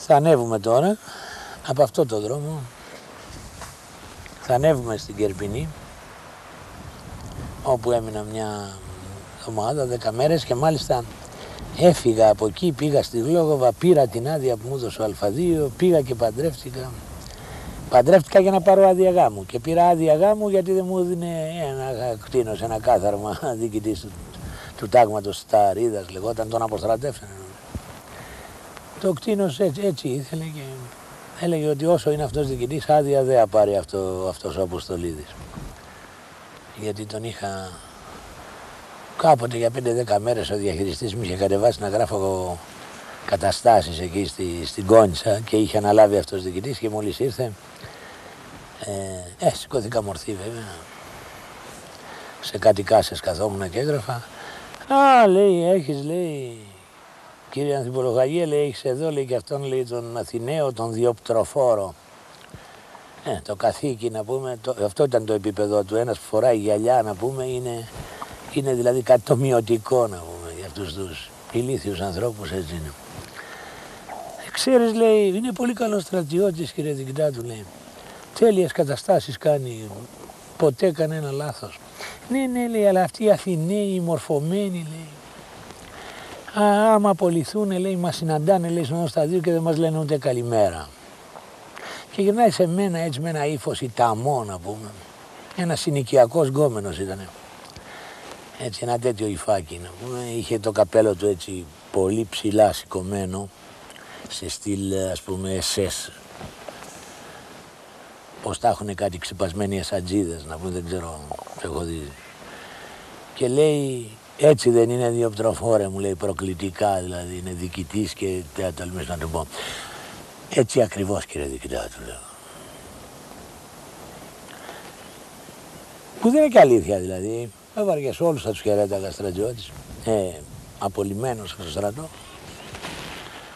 Θα ανέβουμε τώρα από αυτό το δρόμο. Θα ανέβουμε στην Κερπινή, όπου έμεινα μια εβδομάδα, 10 μέρες, και μάλιστα έφυγα από εκεί, πήγα στη Γλόγοβα, πήρα την άδεια που μου έδωσε ο Α2, πήγα και παντρεύτηκα. Παντρεύτηκα για να πάρω άδεια γάμου και πήρα άδεια γάμου γιατί δεν μου έδινε ένα κτήνος, ένα κάθαρμα διοικητής του τάγματος Σταρίδας, λεγόταν, τον αποστρατεύσανε. Το κτήνος έτσι ήθελε και έλεγε ότι όσο είναι αυτός διοικητής άδεια δεν θα πάρει αυτός ο Αποστολίδης. Γιατί τον είχα κάποτε για 5-10 μέρες, ο διαχειριστής μου είχε κατεβάσει να γράφω καταστάσεις εκεί στην Κόνιτσα και είχε αναλάβει αυτός διοικητής και μόλις ήρθε σηκώθηκα μορφή βέβαια. Σε κάτι κάσες καθόμουν και έγραφα. Α, λέει, έχεις, λέει, κύριε Ανθυπολογαγία, λέει, έχεις εδώ, λέει, και αυτόν, λέει, τον Αθηναίο, τον διοπτροφόρο. Το καθήκη, να πούμε, αυτό ήταν το επίπεδο του. Ένας που φοράει γυαλιά, να πούμε, είναι δηλαδή κάτι το μειωτικό, να πούμε, για αυτούς τους ηλίθιους ανθρώπους, έτσι είναι. Ξέρεις, λέει, είναι πολύ καλός στρατιώτης, κύριε διοικητά, του, λέει. Τέλειες καταστάσεις κάνει, ποτέ κανένα λάθος. Ναι, λέει, αλλά αυτοί οι Αθηναίοι, οι μορφωμένοι, λέει, άμα απολυθούν, λέει, μας συναντάνε, λέει, στον σταδίο και δεν μας λένε ούτε καλημέρα. Και γυρνάει σε μένα έτσι με ένα ύφος ηταμό, να πούμε. Ένας συνοικιακός γκόμενος ήτανε. Έτσι, ένα τέτοιο υφάκι, να πούμε. Είχε το καπέλο του έτσι πολύ ψηλά σηκωμένο, σε στυλ, ας πούμε, SS. Πώς τα έχουν κάτι ξεπασμένοι εσατζίδες, να πούμε, δεν ξέρω, το έχω δει. Και λέει, έτσι δεν είναι διοπτροφόρε, μου λέει, προκλητικά, δηλαδή, είναι διοικητής και δεν τολμήσω να του πω. Έτσι ακριβώς, κύριε διοικητά, του λέω. Που δεν είναι και αλήθεια, δηλαδή. Έβαργες όλους, θα τους χαιρέταγα στρατιώτης, απολυμμένος στο στρατό.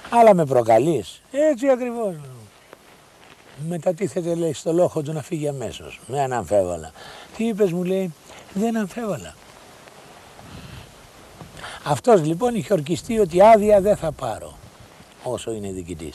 Αλλά με προκαλείς, έτσι ακριβώς. Μετατίθεται, λέει, στο λόγο του να φύγει αμέσως, με αναμφέβαλα. Τι είπες, μου λέει, δεν αμφέβαλα. Αυτός λοιπόν είχε ορκιστεί ότι άδεια δεν θα πάρω όσο είναι διοικητής.